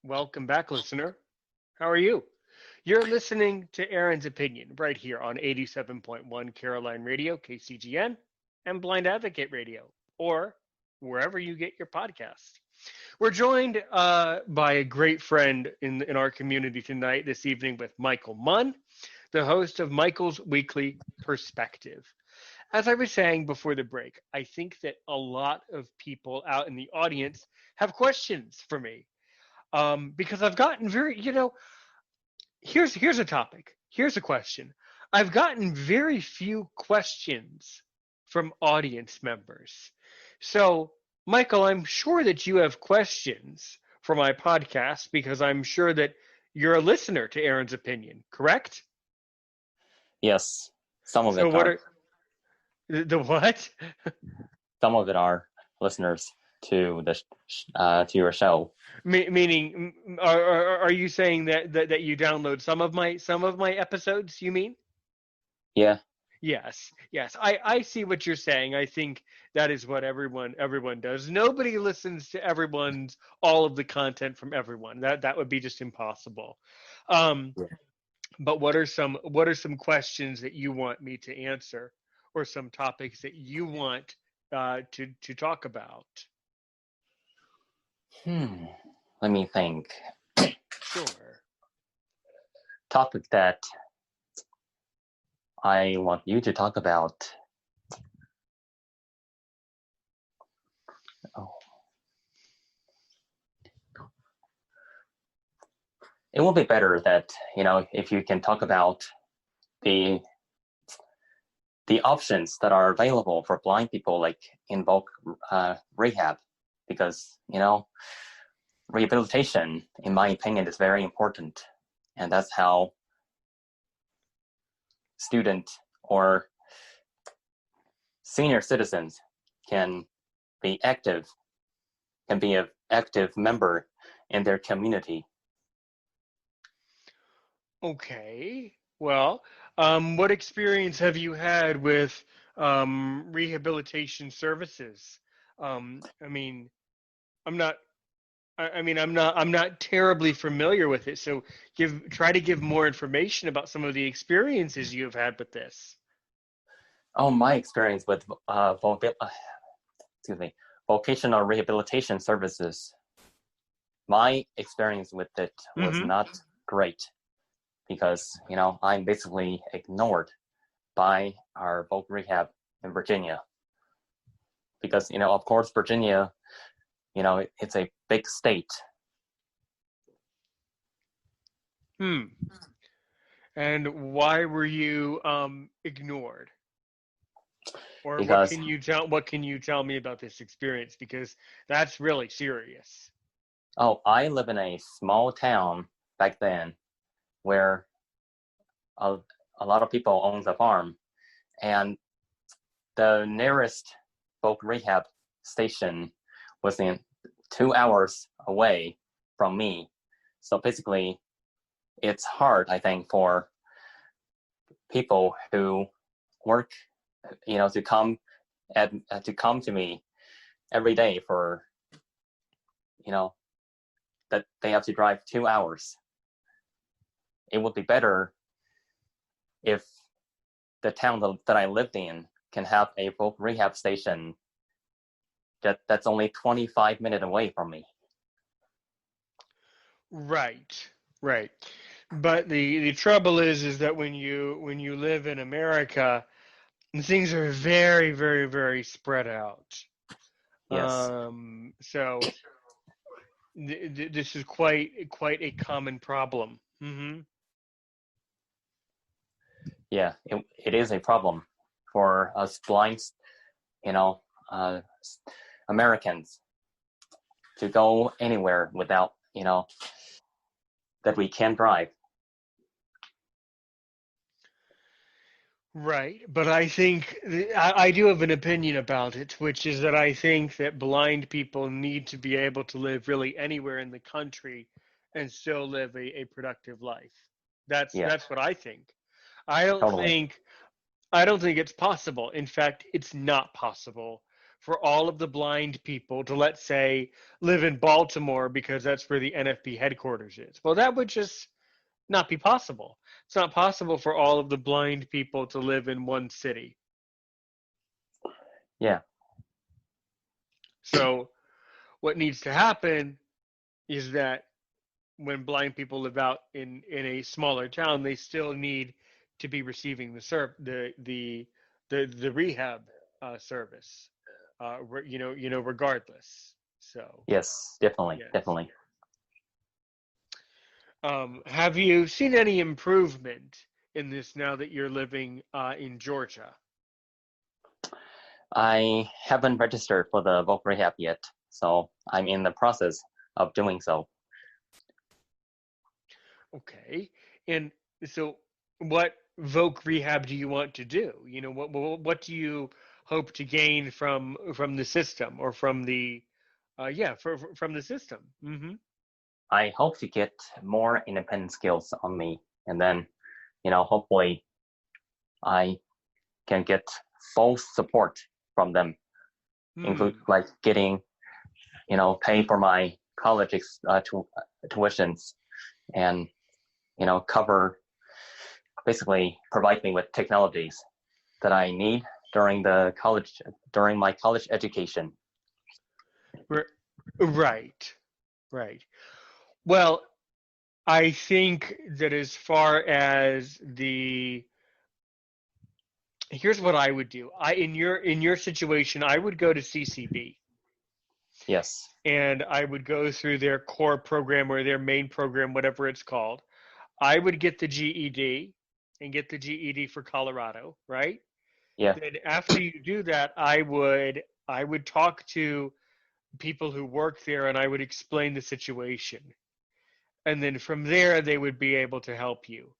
Welcome back, listener. How are you? You're listening to Aaron's Opinion right here on 87.1 Caroline Radio, KCGN, and Blind Advocate Radio, or wherever you get your podcasts. We're joined by a great friend in our community tonight, this evening, with Michael Munn, the host of Michael's Weekly Perspective. As I was saying before the break, I think that a lot of people out in the audience have questions for me because I've gotten here's a topic. Here's a question. I've gotten very few questions from audience members. So, Michael, I'm sure that you have questions for my podcast because I'm sure that you're a listener to Aaron's Opinion, correct? Yes, some of So it what are. are the what? Some of it are listeners to to your show. Meaning, are you saying that you download some of my episodes? You mean? Yeah. Yes. I see what you're saying. I think that is what everyone does. Nobody listens to everyone's all of the content from everyone. That would be just impossible. Um, Yeah. but what are some questions that you want me to answer, or some topics that you want to talk about? Let me think. Sure. Topic that I want you to talk about. Oh, it will be better that if you can talk about the the options that are available for blind people, like in bulk rehab, because rehabilitation, in my opinion, is very important, and that's how student or senior citizens can be active, can be an active member in their community. Okay. Well, what experience have you had with rehabilitation services? I mean, I'm not. I'm not terribly familiar with it. So try to give more information about some of the experiences you have had with this. Oh, my experience with vocational rehabilitation services. My experience with it was Mm-hmm. not great because I'm basically ignored by our voc rehab in Virginia because of course Virginia, it's a big state. Hmm. And why were you ignored? Or what Because can you tell me about this experience? Because that's really serious. I live in a small town back then where a, a lot of people owns a farm, and the nearest folk rehab station was in 2 hours away from me. So basically, it's hard, I think, for people who work, to come to come to me every day for, you know, that they have to drive 2 hours. It would be better if the town that I lived in can have a folk rehab station that's only 25 minutes away from me. Right, right. But the trouble is that when you live in America, things are very, very, very spread out. Yes. So this is quite a common problem. Yeah, it is a problem for us blind, you know, uh, Americans to go anywhere without, that we can drive. Right, but I think I do have an opinion about it, which is that I think that blind people need to be able to live really anywhere in the country and still live a productive life. That's Yeah, that's what I think. I don't totally. think I don't think it's possible. In fact, it's not possible for all of the blind people to, let's say, live in Baltimore because that's where the NFB headquarters is. Well, that would just not be possible. It's not possible for all of the blind people to live in one city. Yeah. So what needs to happen is that when blind people live out in a smaller town, they still need to be receiving the rehab service, regardless. So Yes, definitely, yes. definitely. Have you seen any improvement in this now that you're living in Georgia? I haven't registered for the voc rehab yet, so I'm in the process of doing so. Okay. And so what voc rehab do you want to do? What do you hope to gain from the system or from the from the system? Mm-hmm. I hope to get more independent skills on me, and then, hopefully I can get full support from them, include like getting, pay for my college tuitions, and cover, basically provide me with technologies that I need during my college education. Right. Well, I think that as far as here's what I would do. In your situation, I would go to CCB. Yes. And I would go through their core program or their main program, whatever it's called. I would get the GED and get the GED for Colorado, right? Yeah. Then after you do that, I would talk to people who work there and I would explain the situation. And then from there, they would be able to help you.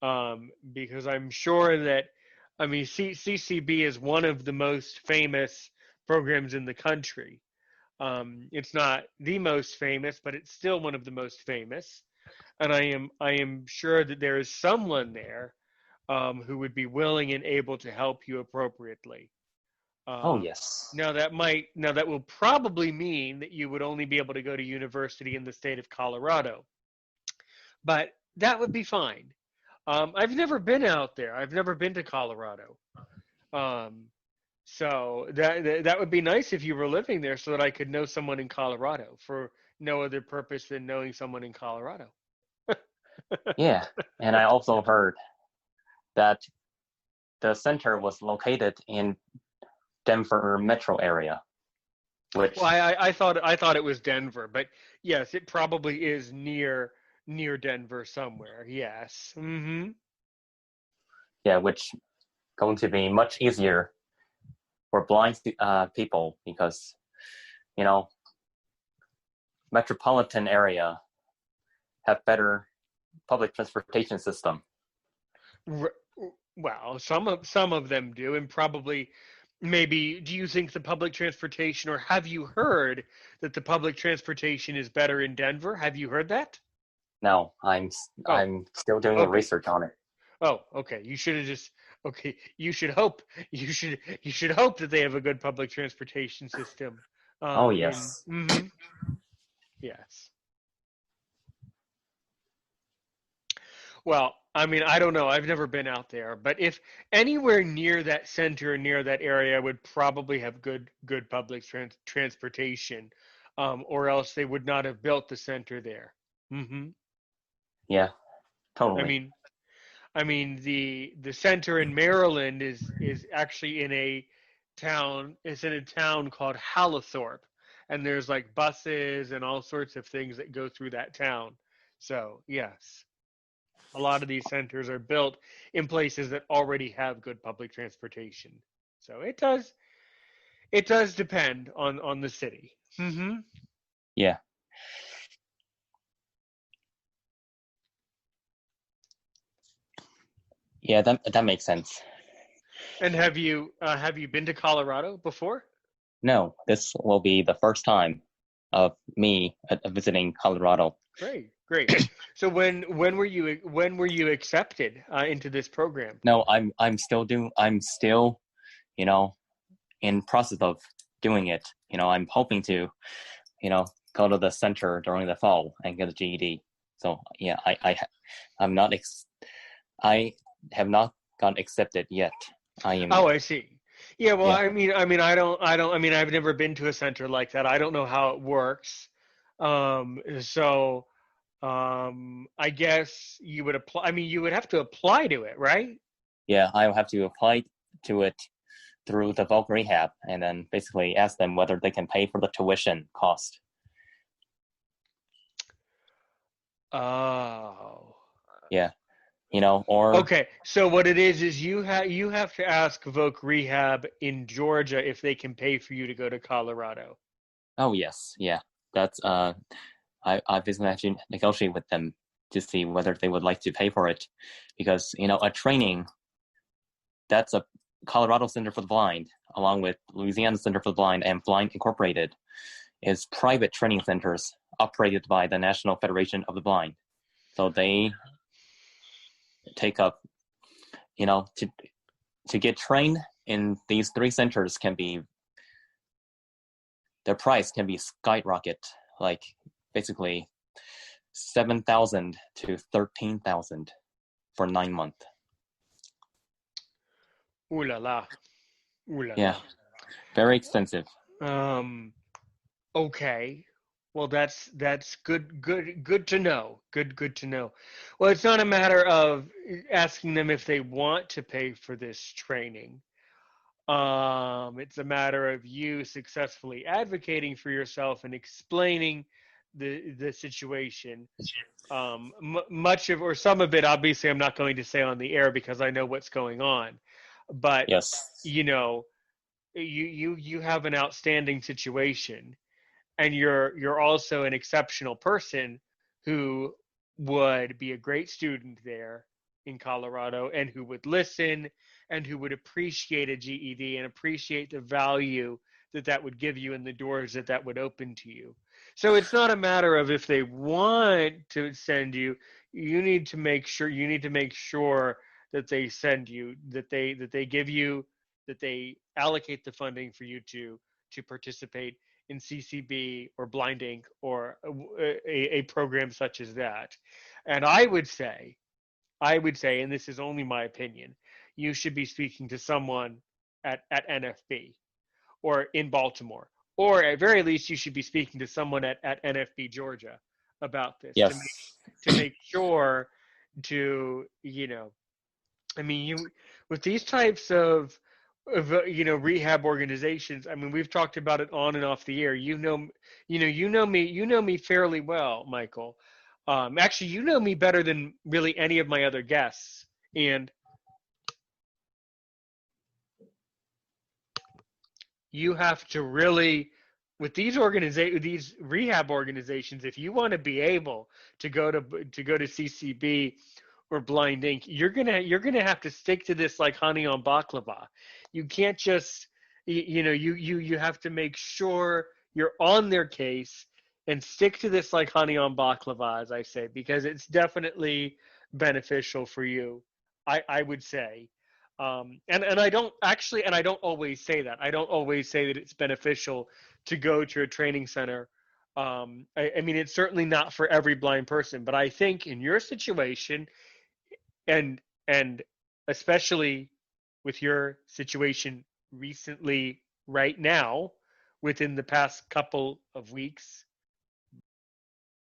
Because I'm sure that, CCB is one of the most famous programs in the country. It's not the most famous, but it's still one of the most famous. And I am sure that there is someone there who would be willing and able to help you appropriately. Oh, yes. Now that will probably mean that you would only be able to go to university in the state of Colorado, but that would be fine. I've never been out there. I've never been to Colorado. So that would be nice if you were living there so that I could know someone in Colorado for no other purpose than knowing someone in Colorado. Yeah, and I also heard that the center was located in Denver metro area, which I thought it was Denver, but yes, it probably is near Denver somewhere. Yes. Mm-hmm. Yeah, which going to be much easier for blind people because metropolitan area have better public transportation system. Well, some of them do, and probably maybe. Do you think the public transportation, or have you heard that the public transportation is better in Denver? Have you heard that? No, I'm still doing the research on it. Oh, okay. You should have just okay. You should hope that they have a good public transportation system. Oh yes. Mm-hmm. Yes. Well, I don't know. I've never been out there, but if anywhere near that center, near that area, would probably have good public transportation, or else they would not have built the center there. Mm-hmm. Yeah, totally. The center in Maryland is actually in a town. It's in a town called Hallethorpe, and there's like buses and all sorts of things that go through that town. So yes. A lot of these centers are built in places that already have good public transportation. So it does depend on the city. Mm-hmm. Yeah. Yeah, that makes sense. And have you been to Colorado before? No, this will be the first time of me visiting Colorado. Great. So when were you accepted into this program? No, I'm still, in process of doing it. I'm hoping to, go to the center during the fall and get a GED. So yeah, I'm not I have not gotten accepted yet. I am. Oh, I see. Yeah, well, Yeah. I've never been to a center like that. I don't know how it works. So I guess you would apply. I mean, you would have to apply to it, right? Yeah, I'll have to apply to it through the bulk rehab and then basically ask them whether they can pay for the tuition cost. Oh. Yeah, or Okay, so what it is you have to ask Voc Rehab in Georgia if they can pay for you to go to Colorado. oh yes, yeah, that's I basically have to negotiate with them to see whether they would like to pay for it, because a training that's a Colorado Center for the Blind, along with Louisiana Center for the Blind and Blind Incorporated, is private training centers operated by the National Federation of the Blind. So they take up, to get trained in these three centers their price can be skyrocket, like basically 7,000 to 13,000 for 9 months. Ooh la la. Ooh la Yeah, la. very expensive. Okay. Well, that's good to know. Good to know. Well, it's not a matter of asking them if they want to pay for this training. It's a matter of you successfully advocating for yourself and explaining the situation. Much of or some of it, obviously, I'm not going to say on the air because I know what's going on. But Yes. you know, you have an outstanding situation, and you're also an exceptional person who would be a great student there in Colorado and who would listen and who would appreciate a GED and appreciate the value that would give you and the doors that would open to you. So it's not a matter of if they want to send you, you need to make sure that they send you, that they give you, that they allocate the funding for you to participate in CCB or Blind Inc. or a program such as that. And I would say, and this is only my opinion, you should be speaking to someone at NFB or in Baltimore, or at very least, you should be speaking to someone at NFB Georgia about this Yes. to make sure to I mean, with these types of rehab organizations. I mean, we've talked about it on and off the air. You know me fairly well, Michael. Actually, you know me better than really any of my other guests, and you have to really with these rehab organizations, if you want to be able to go to CCB or Blind Ink, you're gonna have to stick to this like honey on baklava. You can't just you have to make sure you're on their case and stick to this like honey on baklava, as I say, because it's definitely beneficial for you. I would say. And I don't always say that. I don't always say that it's beneficial to go to a training center. I mean, it's certainly not for every blind person, but I think in your situation, and and especially with your situation recently, right now, within the past couple of weeks,